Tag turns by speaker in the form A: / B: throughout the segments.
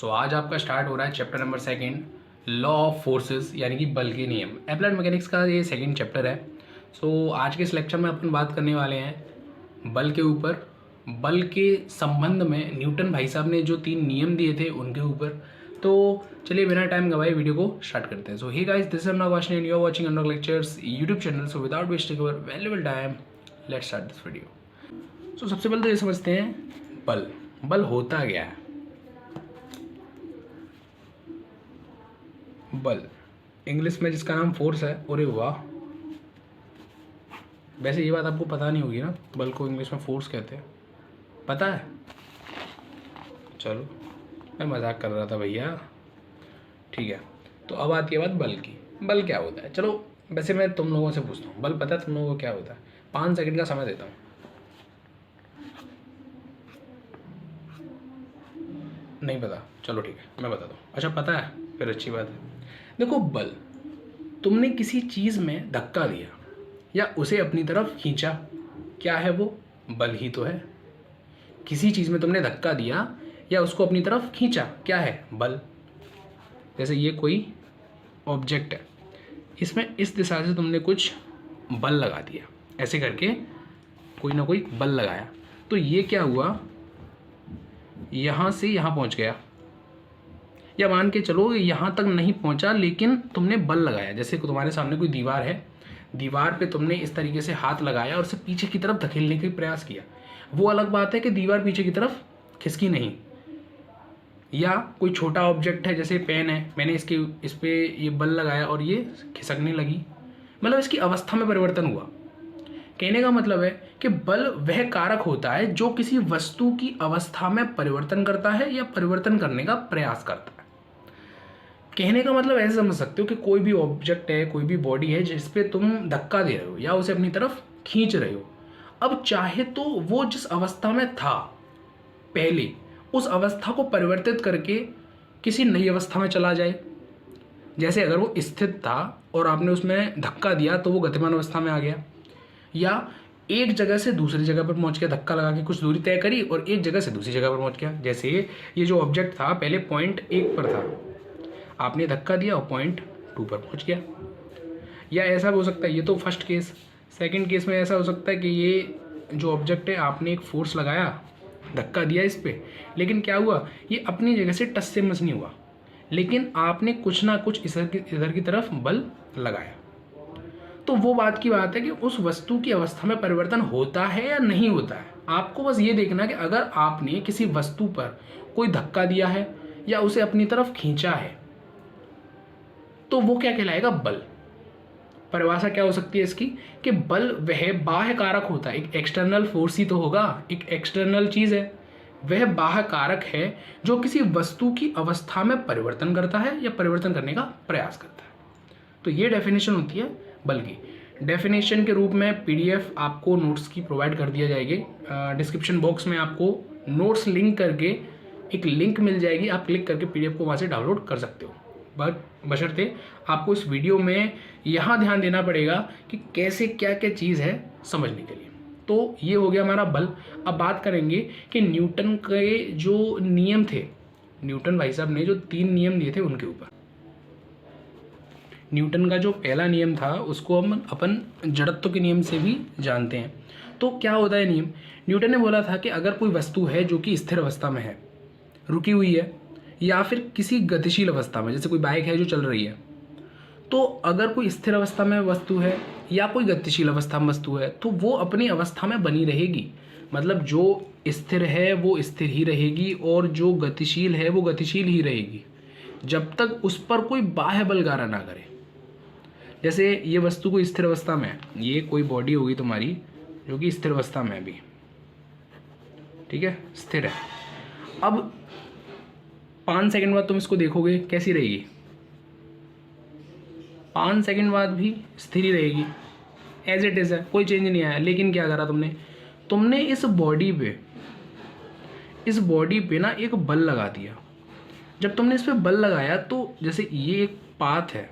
A: आज आपका स्टार्ट हो रहा है chapter number 2, law of forces यानी कि बल के नियम। अप्लाइड मैकेनिक्स का ये सेकंड चैप्टर है। आज के इस लेक्चर में अपन बात करने वाले हैं बल के ऊपर। बल के संबंध में न्यूटन भाई साहब ने जो 3 नियम दिए थे उनके ऊपर। तो चलिए बिना टाइम गवाए वीडियो को स्टार्ट करते हैं। So hey guys, this is Anurag Varshney and you are watching Anurag lectures YouTube channel. So without wasting our valuable time, let's start this video. सबसे पहले तो ये समझते हैं बल होता क्या है। बल इंग्लिश में जिसका नाम फोर्स है। अरे वाह, वैसे ये बात आपको पता नहीं होगी ना, बल को इंग्लिश में फोर्स कहते हैं। पता है? चलो मैं मजाक कर रहा था भैया, ठीक है। तो अब आती है बात बल की। बल क्या होता है? चलो वैसे मैं तुम लोगों से पूछता हूँ, बल पता है तुम लोगों को क्या होता है? 5 सेकंड का समय देता हूँ। नहीं पता? चलो ठीक है, मैं बताता हूँ। अच्छा पता है, फिर अच्छी बात है। देखो, बल, तुमने किसी चीज़ में धक्का दिया या उसे अपनी तरफ खींचा, क्या है वो? बल ही तो है। किसी चीज़ में तुमने धक्का दिया या उसको अपनी तरफ खींचा, क्या है? बल। जैसे ये कोई ऑब्जेक्ट है, इसमें इस दिशा से तुमने कुछ बल लगा दिया, ऐसे करके कोई ना कोई बल लगाया, तो ये क्या हुआ? यहाँ से यहाँ पहुँच गया। या मान के चलो यहाँ तक नहीं पहुँचा, लेकिन तुमने बल लगाया। जैसे तुम्हारे सामने कोई दीवार है, दीवार पे तुमने इस तरीके से हाथ लगाया और उसे पीछे की तरफ धकेलने का प्रयास किया। वो अलग बात है कि दीवार पीछे की तरफ खिसकी नहीं। या कोई छोटा ऑब्जेक्ट है, जैसे पेन है, मैंने इस पे ये बल लगाया और ये खिसकने लगी, मतलब इसकी अवस्था में परिवर्तन हुआ। कहने का मतलब है कि बल वह कारक होता है जो किसी वस्तु की अवस्था में परिवर्तन करता है या परिवर्तन करने का प्रयास करता है। कहने का मतलब ऐसे समझ सकते हो कि कोई भी ऑब्जेक्ट है, कोई भी बॉडी है जिस पे तुम धक्का दे रहे हो या उसे अपनी तरफ खींच रहे हो। अब चाहे तो वो जिस अवस्था में था पहले, उस अवस्था को परिवर्तित करके किसी नई अवस्था में चला जाए। जैसे अगर वो स्थिर था और आपने उसमें धक्का दिया तो वो गतिमान अवस्था में आ गया, या एक जगह से दूसरी जगह पर पहुंच गया, धक्का लगा के कुछ दूरी तय करी और एक जगह से दूसरी जगह पर पहुंच गया। जैसे ये जो ऑब्जेक्ट था पहले पॉइंट 1 पर था, आपने धक्का दिया और पॉइंट 2 पर पहुंच गया। या ऐसा हो सकता है, ये तो फर्स्ट केस। सेकंड केस में ऐसा हो सकता है कि ये जो ऑब्जेक्ट है, आपने एक फोर्स लगाया, धक्का दिया इस पर, लेकिन क्या हुआ? ये अपनी जगह से टस से मस नहीं हुआ, लेकिन आपने कुछ ना कुछ इधर की तरफ बल लगाया। तो वो बात की बात है कि उस वस्तु की अवस्था में परिवर्तन होता है या नहीं होता है। आपको बस ये देखना कि अगर आपने किसी वस्तु पर कोई धक्का दिया है या उसे अपनी तरफ खींचा है, तो वो क्या कहलाएगा? बल। परिभाषा क्या हो सकती है इसकी? कि बल वह बाह्य कारक होता है। एक एक्सटर्नल फोर्स ही तो होगा, एक एक्सटर्नल चीज है। वह बाह्य कारक है जो किसी वस्तु की अवस्था में परिवर्तन करता है या परिवर्तन करने का प्रयास करता है। तो ये डेफिनेशन होती है बल की। डेफिनेशन के रूप में पीडीएफ आपको नोट्स की प्रोवाइड कर दिया जाएगी। डिस्क्रिप्शन बॉक्स में आपको नोट्स लिंक करके एक लिंक मिल जाएगी, आप क्लिक करके पीडीएफ को वहाँ से डाउनलोड कर सकते हो। बशर्ते आपको इस वीडियो में यहाँ ध्यान देना पड़ेगा कि कैसे क्या क्या चीज़ है समझने के लिए। तो ये हो गया हमारा बल। अब बात करेंगे कि न्यूटन के जो नियम थे, न्यूटन भाई साहब ने जो 3 नियम दिए थे उनके ऊपर। न्यूटन का जो पहला नियम था उसको हम अपन जड़त्व के नियम से भी जानते हैं। तो क्या होता है नियम? न्यूटन ने बोला था कि अगर कोई वस्तु है जो कि स्थिर अवस्था में है, रुकी हुई है, या फिर किसी गतिशील अवस्था में, जैसे कोई बाइक है जो चल रही है, तो अगर कोई स्थिर अवस्था में वस्तु है या कोई गतिशील अवस्था में वस्तु है तो वो अपनी अवस्था में बनी रहेगी। मतलब जो स्थिर है वो स्थिर ही रहेगी और जो गतिशील है वो गतिशील ही रहेगी, जब तक उस पर कोई बाह्य बल कार्य ना करे। जैसे ये वस्तु को स्थिर अवस्था में है, ये कोई बॉडी होगी तुम्हारी जो कि स्थिर अवस्था में है अभी, ठीक है, स्थिर है। अब 5 सेकंड बाद तुम इसको देखोगे, कैसी रहेगी? 5 सेकंड बाद भी स्थिर ही रहेगी, एज इट इज़ है, कोई चेंज नहीं आया। लेकिन क्या करा तुमने इस बॉडी पे ना एक बल लगा दिया। जब तुमने इस पे बल लगाया तो जैसे ये एक पाथ है,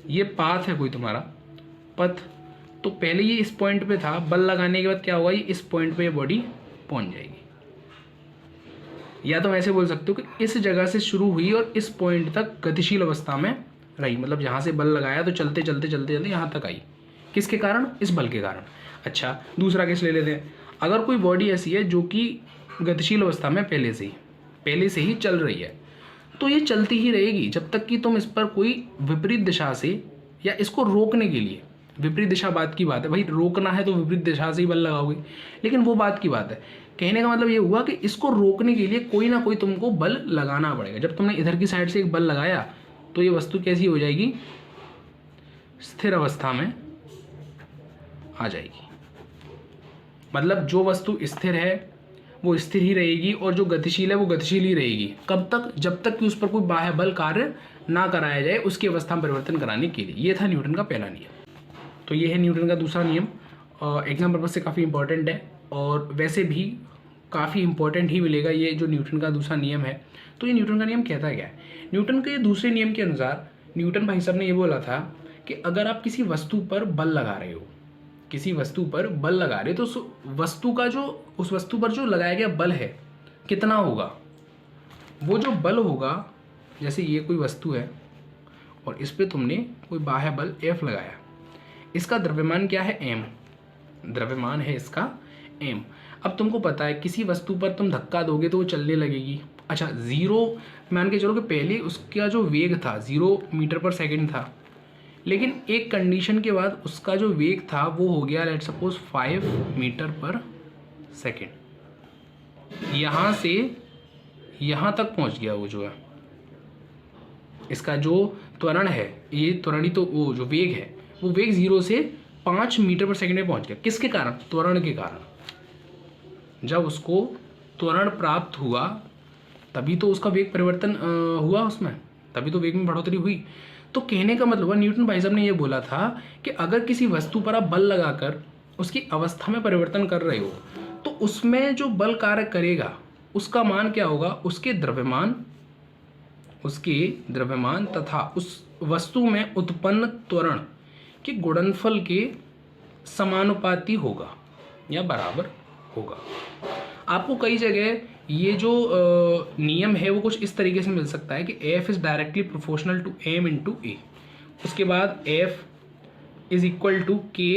A: ये पाथ है कोई तुम्हारा पथ, तो पहले ये इस पॉइंट पे था, बल लगाने के बाद क्या होगा? ये इस पॉइंट पे ये बॉडी पहुंच जाएगी। या तो ऐसे बोल सकते हो कि इस जगह से शुरू हुई और इस पॉइंट तक गतिशील अवस्था में रही, मतलब जहाँ से बल लगाया तो चलते चलते चलते चलते यहाँ तक आई। किसके कारण? इस बल के कारण। अच्छा, दूसरा केस ले लेते हैं। अगर कोई बॉडी ऐसी है जो कि गतिशील अवस्था में पहले से ही चल रही है, तो ये चलती ही रहेगी जब तक कि तुम इस पर कोई विपरीत दिशा से, या इसको रोकने के लिए, विपरीत दिशा बात की बात है भाई, रोकना है तो विपरीत दिशा से ही बल लगाओगे, लेकिन वो बात की बात है। कहने का मतलब ये हुआ कि इसको रोकने के लिए कोई ना कोई तुमको बल लगाना पड़ेगा। जब तुमने इधर की साइड से एक बल लगाया तो ये वस्तु कैसी हो जाएगी? स्थिर अवस्था में आ जाएगी। मतलब जो वस्तु स्थिर है वो स्थिर ही रहेगी और जो गतिशील है वो गतिशील ही रहेगी। कब तक? जब तक कि उस पर कोई बाह्य बल कार्य ना कराया जाए उसकी अवस्था में परिवर्तन कराने के लिए। ये था न्यूटन का पहला नियम। तो ये है न्यूटन का दूसरा नियम। एग्जाम पर्पज से काफ़ी इंपॉर्टेंट है और वैसे भी काफ़ी इंपॉर्टेंट ही मिलेगा ये जो न्यूटन का दूसरा नियम है। तो ये न्यूटन का नियम कहता क्या है? न्यूटन के दूसरे नियम के अनुसार न्यूटन भाई साहब ने ये बोला था कि अगर आप किसी वस्तु पर बल लगा रहे हो, किसी वस्तु पर बल लगा रहे, तो उस वस्तु पर जो लगाया गया बल है कितना होगा? वो जो बल होगा, जैसे ये कोई वस्तु है और इस पे तुमने कोई बाह्य बल F लगाया, इसका द्रव्यमान क्या है? m। द्रव्यमान है इसका m। अब तुमको पता है किसी वस्तु पर तुम धक्का दोगे तो वो चलने लगेगी। अच्छा, 0 मान के चलो कि पहले उसका जो वेग था 0 मीटर पर सेकंड था, लेकिन एक कंडीशन के बाद उसका जो वेग था वो हो गया लेट सपोज 5 मीटर पर सेकेंड। यहाँ से यहाँ तक पहुँच गया वो जो है, इसका जो त्वरण है, ये त्वरण तो वो जो वेग है वो वेग 0 से 5 मीटर पर सेकेंड में पहुँच गया। किसके कारण? त्वरण के कारण। जब उसको त्वरण प्राप्त हुआ तभी तो उसका वेग परिवर्तन हुआ उसमें, तभी तो वेग में बढ़ोतरी हुई। तो कहने का मतलब न्यूटन भाई साहब ने ये बोला था कि अगर किसी वस्तु पर आप बल लगाकर उसकी अवस्था में परिवर्तन कर रहे हो तो उसमें जो बल कार्य करेगा उसका मान क्या होगा? उसके द्रव्यमान तथा उस वस्तु में उत्पन्न त्वरण के गुणनफल के समानुपाती होगा या बराबर होगा। आपको कई जगह ये जो नियम है वो कुछ इस तरीके से मिल सकता है कि F is directly proportional to m into a, उसके बाद F is equal to k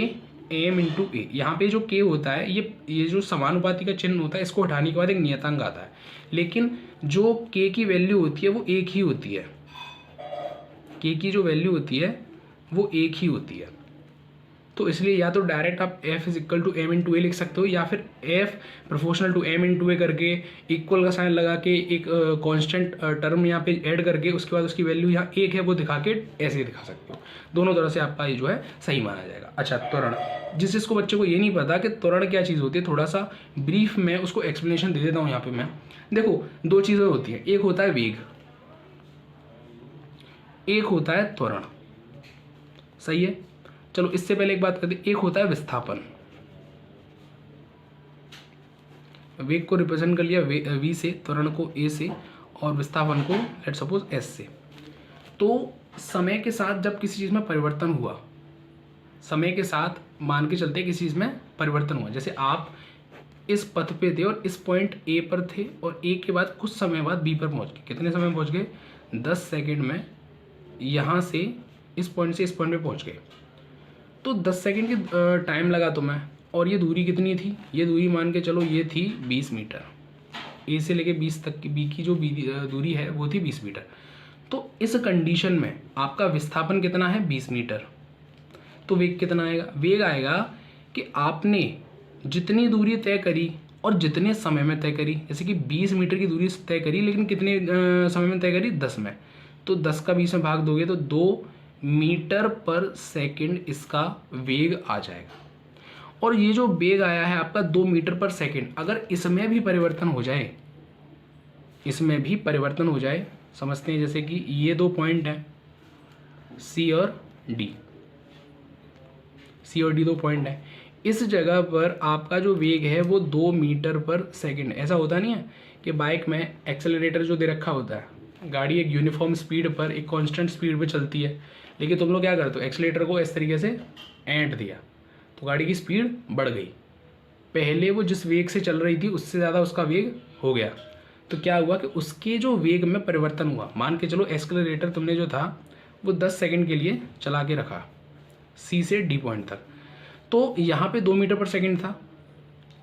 A: m into a. यहाँ पे जो k होता है ये जो समानुपाती का चिन्ह होता है इसको हटाने के बाद एक नियतांक आता है, लेकिन जो k की वैल्यू होती है वो एक ही होती है। k की जो वैल्यू होती है वो एक ही होती है। तो इसलिए या तो डायरेक्ट आप F is equal to m into a लिख सकते हो, या फिर F proportional to m into a करके इक्वल का साइन लगा के एक कांस्टेंट टर्म यहाँ पे ऐड करके उसके बाद उसकी वैल्यू यहाँ एक है वो दिखा के ऐसे दिखा सकते हो। दोनों तरह से आपका ये जो है सही माना जाएगा। अच्छा, त्वरण, जिसको बच्चे को ये नहीं पता कि त्वरण क्या चीज़ होती है, थोड़ा सा ब्रीफ में उसको एक्सप्लेनेशन दे देता हूँ यहाँ पे मैं। देखो, दो चीज़ें होती हैं, एक होता है वेग, एक होता है त्वरण। सही है? चलो इससे पहले एक बात करते हैं, एक होता है विस्थापन। वेग को रिप्रेजेंट कर लिया v से, त्वरण को a से और विस्थापन को लेट सपोज s से। तो समय के साथ जब किसी चीज़ में परिवर्तन हुआ, समय के साथ मान के चलते किसी चीज़ में परिवर्तन हुआ, जैसे आप इस पथ पे थे और इस पॉइंट A पर थे और A के बाद कुछ समय बाद B पर पहुंच गए। कितने समय में पहुंच गए? 10 सेकंड में यहाँ से इस पॉइंट से इस पॉइंट पे पहुंच गए। तो 10 सेकंड की टाइम लगा तुम्हें, और ये दूरी कितनी थी? ये दूरी मान के चलो ये थी 20 मीटर। A से लेके 20 तक की B की जो दूरी है वो थी 20 मीटर। तो इस कंडीशन में आपका विस्थापन कितना है? 20 मीटर। तो वेग कितना आएगा? वेग आएगा कि आपने जितनी दूरी तय करी और जितने समय में तय करी, जैसे कि 20 मीटर की दूरी तय करी लेकिन कितने समय में तय करी? 10 में। तो 10 का 20 में भाग दोगे तो 2 मीटर पर सेकंड इसका वेग आ जाएगा। और ये जो वेग आया है आपका 2 मीटर पर सेकंड, अगर इसमें भी परिवर्तन हो जाए, इसमें भी परिवर्तन हो जाए, समझते हैं जैसे कि ये दो पॉइंट हैं C और D, C और D दो पॉइंट हैं। इस जगह पर आपका जो वेग है वो 2 मीटर पर सेकंड। ऐसा होता नहीं है कि बाइक में एक्सेलरेटर जो दे रखा होता है, गाड़ी एक यूनिफॉर्म स्पीड पर, एक कांस्टेंट स्पीड पर चलती है, लेकिन तुम लोग क्या करते हो? एक्सेलरेटर को इस तरीके से ऐंठ दिया तो गाड़ी की स्पीड बढ़ गई। पहले वो जिस वेग से चल रही थी उससे ज़्यादा उसका वेग हो गया, तो क्या हुआ कि उसके जो वेग में परिवर्तन हुआ, मान के चलो एक्सेलरेटर तुमने जो था वो 10 सेकंड के लिए चला के रखा सी से डी पॉइंट तक, तो यहाँ पे 2 मीटर पर सेकंड था,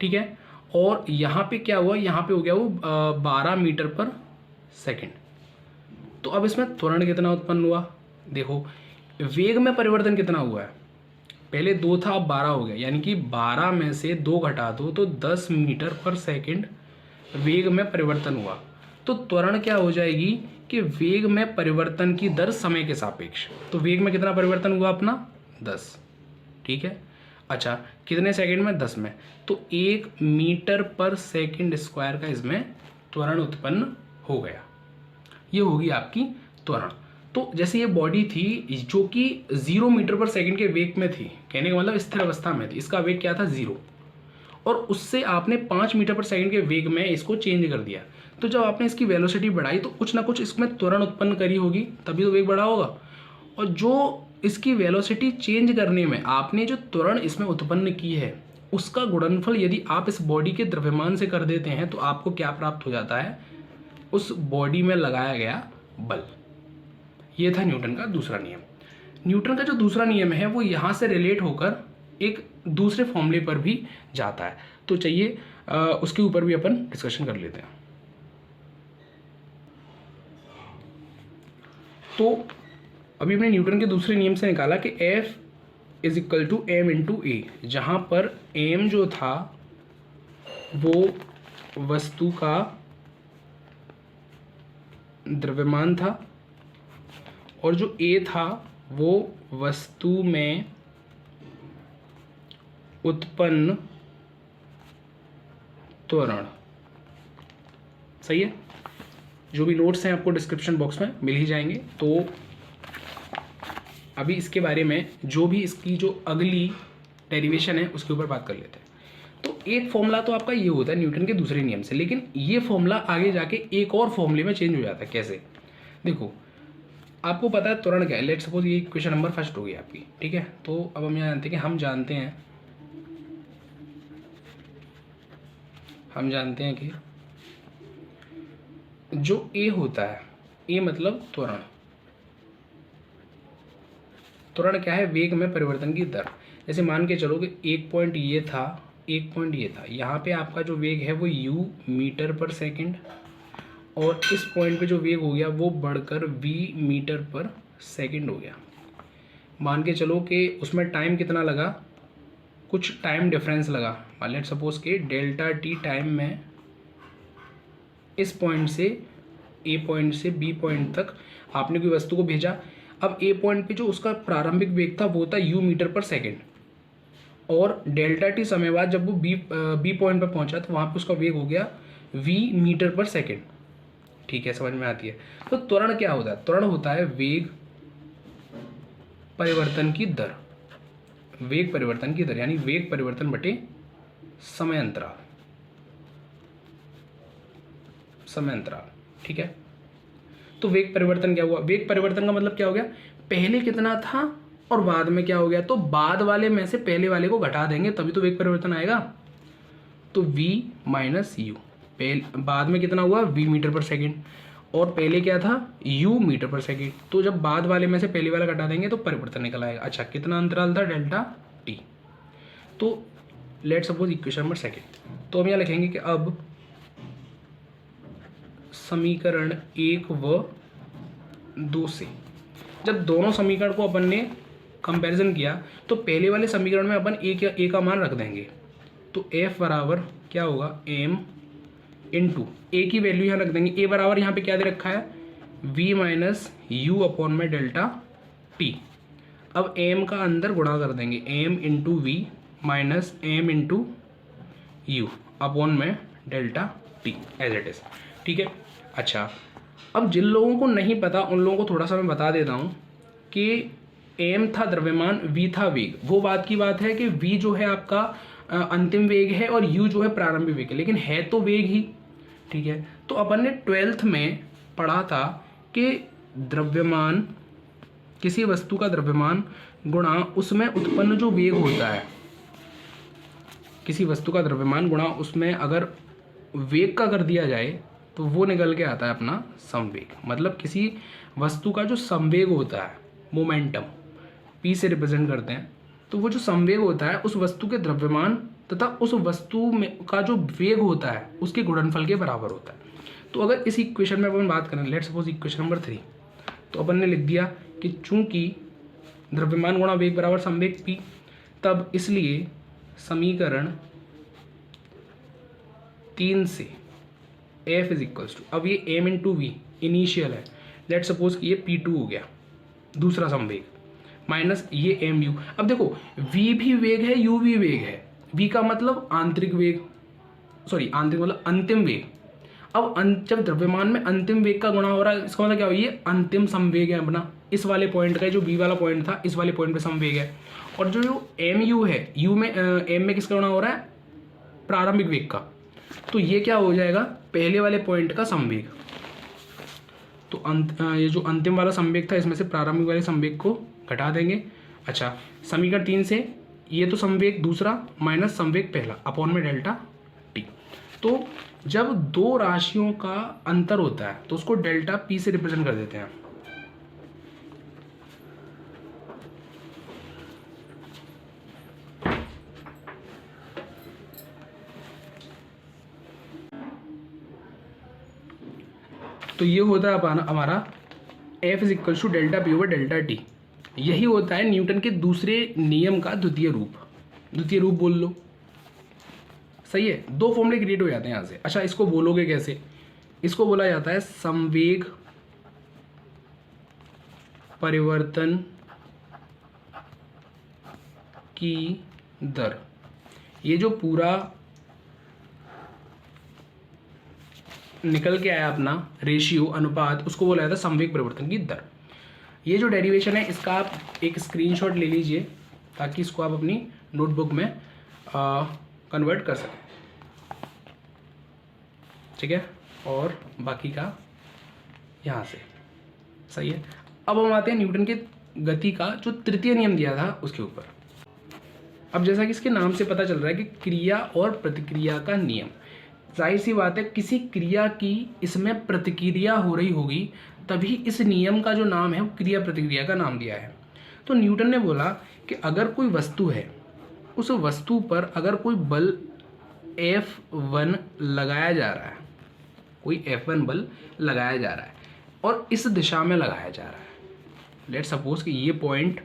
A: ठीक है, और यहाँ पे क्या हुआ, यहाँ पे हो गया वो 12 मीटर पर सेकंड। तो अब इसमें त्वरण कितना उत्पन्न हुआ, देखो वेग में परिवर्तन कितना हुआ है, पहले 2 था अब 12 हो गया, यानी कि 12 में से 2 घटा दो तो 10 मीटर पर सेकंड वेग में परिवर्तन हुआ। तो त्वरण क्या हो जाएगी कि वेग में परिवर्तन की दर समय के सापेक्ष, तो वेग में कितना परिवर्तन हुआ अपना 10, ठीक है। अच्छा कितने सेकंड में, 10 में, तो 1 मीटर पर सेकंड स्क्वायर का इसमें त्वरण उत्पन्न हो गया। ये होगी आपकी त्वरण। तो जैसे ये बॉडी थी जो कि 0 मीटर पर सेकंड के वेग में थी, कहने का मतलब स्थिर अवस्था में थी, इसका वेग क्या था 0, और उससे आपने 5 मीटर पर सेकंड के वेग में इसको चेंज कर दिया। तो जब आपने इसकी वेलोसिटी बढ़ाई तो कुछ ना कुछ इसमें त्वरण उत्पन्न करी होगी, तभी तो वेग बढ़ा होगा। और जो इसकी वेलोसिटी चेंज करने में आपने जो त्वरण इसमें उत्पन्न की है उसका गुणनफल यदि आप इस बॉडी के द्रव्यमान से कर देते हैं तो आपको क्या प्राप्त हो जाता है, उस बॉडी में लगाया गया बल। ये था न्यूटन का दूसरा नियम। न्यूटन का जो दूसरा नियम है वो यहाँ से रिलेट होकर एक दूसरे फॉर्मूले पर भी जाता है, तो चाहिए उसके ऊपर भी अपन डिस्कशन कर लेते हैं। तो अभी हमने न्यूटन के दूसरे नियम से निकाला कि F is equal to m into a, जहाँ पर m जो था वो वस्तु का द्रव्यमान था और जो a था वो वस्तु में उत्पन्न त्वरण। सही है, जो भी नोट्स हैं आपको डिस्क्रिप्शन बॉक्स में मिल ही जाएंगे। तो अभी इसके बारे में जो भी इसकी जो अगली डेरिवेशन है उसके ऊपर बात कर लेते हैं। तो एक फॉर्मूला तो आपका ये होता है न्यूटन के दूसरे नियम से, लेकिन ये फॉर्मूला आगे जाके एक और फॉर्मूले में चेंज हो जाता है। कैसे, देखो आपको पता है त्वरण क्या है। लेट्स सपोज ये क्वेश्चन नंबर फर्स्ट हो गई आपकी, ठीक है। तो अब हम यहाँ जानते हैं कि जो ए होता है, ए मतलब त्वरण। त्वरण क्या है, वेग में परिवर्तन की दर। जैसे मान के चलो कि एक पॉइंट ये था, यहाँ पे आपका जो वेग है वो u मीटर पर सेकंड, और इस पॉइंट पे जो वेग हो गया वो बढ़कर v मीटर पर सेकंड हो गया। मान के चलो कि उसमें टाइम कितना लगा, कुछ टाइम डिफरेंस लगा। मान लेट सपोज के डेल्टा टी टाइम में इस पॉइंट से ए पॉइंट से बी पॉइंट तक आपने कोई वस्तु को भेजा। अब ए पॉइंट पे जो उसका प्रारंभिक वेग था वो था u मीटर पर सेकंड, और डेल्टा टी समय बाद जब वो बी पॉइंट पर पहुंचा तो वहाँ पे उसका वेग हो गया v मीटर पर सेकंड। ठीक है, समझ में आती है। तो त्वरण क्या होता है, त्वरण होता है वेग परिवर्तन की दर। वेग परिवर्तन की दर यानी वेग परिवर्तन बटे समय अंतराल, ठीक है। तो वेग परिवर्तन क्या हुआ, वेग परिवर्तन का मतलब क्या हो गया, पहले कितना था और बाद में क्या हो गया, तो बाद वाले में से पहले वाले को घटा देंगे तभी तो वेग परिवर्तन आएगा। तो v माइनस यू, पहले बाद में कितना हुआ v मीटर पर सेकंड, और पहले क्या था u मीटर पर सेकंड। तो जब बाद वाले में से पहले वाला घटा देंगे तो परिवर्तन निकल आएगा। अच्छा, कितना अंतराल था, डेल्टा t। तो let suppose equation number second. तो हम यहाँ लिखेंगे कि अब समीकरण 1 व 2 से जब दोनों समीकरण को अपन ने कंपैरिजन किया तो पहले वाले समीकरण में अपन ए का मान रख देंगे। तो f बराबर क्या होगा, m इंटू ए की वैल्यू यहाँ रख देंगे। ए बराबर यहाँ पे क्या दे रखा है, v माइनस यू अपॉन में डेल्टा t। अब m का अंदर गुणा कर देंगे, m into v minus m into u upon में delta t as it is, ठीक है। अच्छा, अब जिन लोगों को नहीं पता उन लोगों को थोड़ा सा मैं बता देता हूँ कि m था द्रव्यमान, v था वेग। वो बात की बात है कि v जो है आपका अंतिम वेग है और u जो है प्रारंभिक वेग है, लेकिन है तो वेग ही, ठीक है। तो अपन ने 12th में पढ़ा था कि द्रव्यमान, किसी वस्तु का द्रव्यमान गुणा उसमें उत्पन्न जो वेग होता है, किसी वस्तु का द्रव्यमान गुणा उसमें अगर वेग का कर दिया जाए तो वो निकल के आता है अपना संवेग। मतलब किसी वस्तु का जो संवेग होता है, मोमेंटम p से रिप्रेजेंट करते हैं, तो वो जो संवेग होता है उस वस्तु के द्रव्यमान तथा उस वस्तु में का जो वेग होता है उसके गुणनफल के बराबर होता है। तो अगर इस इक्वेशन में अपन बात करें, लेट्स सपोज इक्वेशन नंबर 3, तो अपन ने लिख दिया कि चूंकि द्रव्यमान गुणा वेग बराबर संवेग p, तब इसलिए समीकरण 3 से F इज इक्वल्स टू, अब ये m इंटू वी इनिशियल है, लेट सपोज कि ये P2 हो गया दूसरा संवेग, माइनस ये mu। अब देखो v भी वेग है, u भी वेग है। v का मतलब आंतरिक वेग, सॉरी आंतरिक मतलब अंतिम वेग। अब जब द्रव्यमान में अंतिम वेग का गुणा हो रहा है, इसका मतलब क्या हो, ये अंतिम संवेग है अपना, इस वाले पॉइंट का, जो b वाला पॉइंट था इस वाले पॉइंट पे संवेग है। और जो mu है, u में m में किसका गुणा हो रहा है, प्रारंभिक वेग का, तो ये क्या हो जाएगा, पहले वाले पॉइंट का संवेग। तो ये जो अंतिम वाला संवेग था इसमें से प्रारंभिक वाले संवेग को घटा देंगे। अच्छा, समीकरण 3 से ये तो संवेग दूसरा माइनस संवेग पहला अपॉन में डेल्टा टी। तो जब दो राशियों का अंतर होता है तो उसको डेल्टा पी से रिप्रेजेंट कर देते हैं। तो ये होता है हमारा F is equal to delta P over delta T. यही होता है न्यूटन के दूसरे नियम का द्वितीय रूप। द्वितीय रूप बोल लो, सही है। दो फॉर्मूले क्रिएट हो जाते हैं यहाँ से। अच्छा, इसको बोलोगे कैसे, इसको बोला जाता है संवेग परिवर्तन की दर। ये जो पूरा निकल के आया अपना रेशियो, अनुपात, उसको बोला जाता है संवेग परिवर्तन की दर। ये जो डेरिवेशन है इसका आप एक स्क्रीनशॉट ले लीजिए ताकि इसको आप अपनी नोटबुक में कन्वर्ट कर सकें, ठीक है। और बाकी का यहाँ से, सही है। अब हम आते हैं न्यूटन के गति का जो तृतीय नियम दिया था उसके ऊपर। अब जैसा कि इसके नाम से पता चल रहा है कि क्रिया और प्रतिक्रिया का नियम, जाहिर सी बात है किसी क्रिया की इसमें प्रतिक्रिया हो रही होगी, तभी इस नियम का जो नाम है वो क्रिया प्रतिक्रिया का नाम दिया है। तो न्यूटन ने बोला कि अगर कोई वस्तु है, उस वस्तु पर अगर कोई बल F1 लगाया जा रहा है, कोई F1 बल लगाया जा रहा है और इस दिशा में लगाया जा रहा है, लेट सपोज कि ये पॉइंट,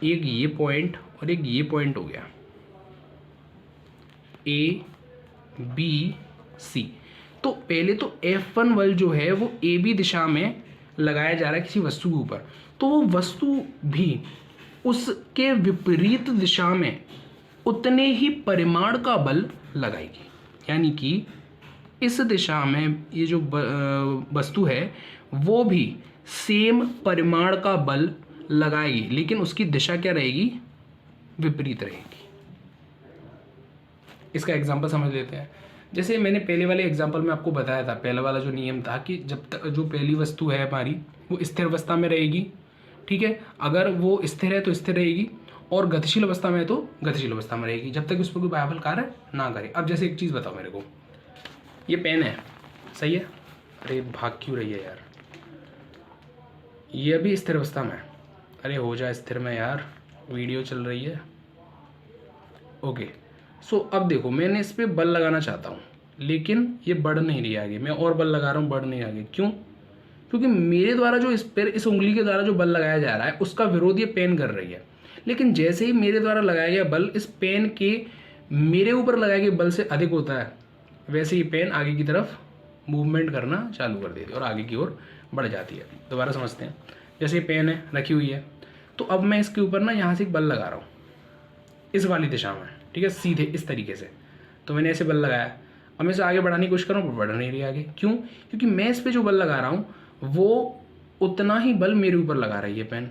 A: एक ये पॉइंट और एक ये पॉइंट हो गया, A B C। तो पहले तो F1 बल जो है वो AB दिशा में लगाया जा रहा है किसी वस्तु के ऊपर, तो वो वस्तु भी उसके विपरीत दिशा में उतने ही परिमाण का बल लगाएगी। यानी कि इस दिशा में ये जो वस्तु है वो भी सेम परिमाण का बल लगाएगी, लेकिन उसकी दिशा क्या रहेगी, विपरीत रहेगी। इसका एग्जांपल समझ लेते हैं। जैसे मैंने पहले वाले एग्जांपल में आपको बताया था, पहला वाला जो नियम था कि जब तक जो पहली वस्तु है हमारी वो स्थिर अवस्था में रहेगी, ठीक है, अगर वो स्थिर है तो स्थिर रहेगी, और गतिशील अवस्था में है तो गतिशील अवस्था में रहेगी, जब तक उस पर कोई बाह्य कार्य ना करे। अब जैसे एक चीज़ बताओ मेरे को, ये पेन है, सही है, अरे भाग क्यों रही है यार, ये अभी स्थिर अवस्था में है, अरे हो जा स्थिर में यार, वीडियो चल रही है, ओके। सो अब देखो मैंने इस पर बल लगाना चाहता हूँ, लेकिन ये बढ़ नहीं रही आगे, मैं और बल लगा रहा हूँ, बढ़ नहीं आगे, क्यों? क्योंकि मेरे द्वारा जो इस उंगली के द्वारा जो बल लगाया जा रहा है उसका विरोध ये पेन कर रही है। लेकिन जैसे ही मेरे द्वारा लगाया गया बल इस पेन के मेरे ऊपर लगाए गए बल से अधिक होता है, वैसे ही पेन आगे की तरफ मूवमेंट करना चालू कर देती है और आगे की ओर बढ़ जाती है। दोबारा समझते हैं। जैसे पेन है रखी हुई है, तो अब मैं इसके ऊपर ना यहाँ से एक बल लगा रहा हूँ इस वाली दिशा में, ठीक है, सीधे इस तरीके से। तो मैंने ऐसे बल लगाया, अब मैं इसे आगे बढ़ाने की कोशिश कर रहा हूँ, बढ़ नहीं रही आगे, क्यों? क्योंकि मैं इस पर जो बल लगा रहा हूँ वो उतना ही बल मेरे ऊपर लगा रही है पेन,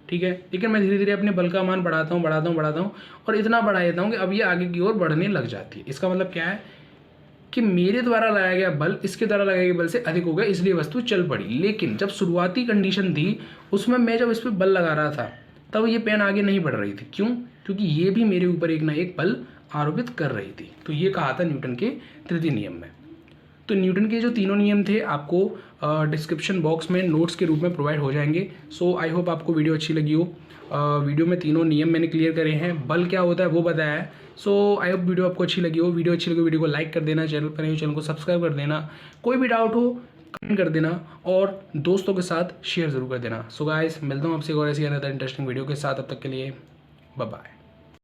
A: ठीक है। लेकिन मैं धीरे धीरे अपने बल का मान बढ़ाता हूँ और इतना बढ़ा देता हूँ कि अब ये आगे की ओर बढ़ने लग जाती है। इसका मतलब क्या है कि मेरे द्वारा लगाया गया बल इसके द्वारा लगाए गए बल से अधिक हो गया, इसलिए वस्तु चल पड़ी। लेकिन जब शुरुआती कंडीशन थी उसमें मैं जब इस पर बल लगा रहा था तब ये पेन आगे नहीं बढ़ रही थी, क्यों? क्योंकि ये भी मेरे ऊपर एक ना एक बल आरोपित कर रही थी। तो ये कहा था न्यूटन के तृतीय नियम में। तो तो न्यूटन के जो तीनों नियम थे आपको डिस्क्रिप्शन बॉक्स में नोट्स के रूप में प्रोवाइड हो जाएंगे। सो आई होप आपको वीडियो अच्छी लगी हो। वीडियो में तीनों नियम मैंने क्लियर करे हैं, बल क्या होता है वो बताया है। सो आई होप वीडियो आपको अच्छी लगी हो। वीडियो अच्छी लगी वीडियो को लाइक कर देना, चैनल पर नहीं चैनल को सब्सक्राइब कर देना, कोई भी डाउट हो कमेंट कर देना और दोस्तों के साथ शेयर ज़रूर कर देना। सो गाइस मिलता हूँ आपसे और ऐसी अनदर इंटरेस्टिंग वीडियो के साथ, तब तक के लिए बाय बाय।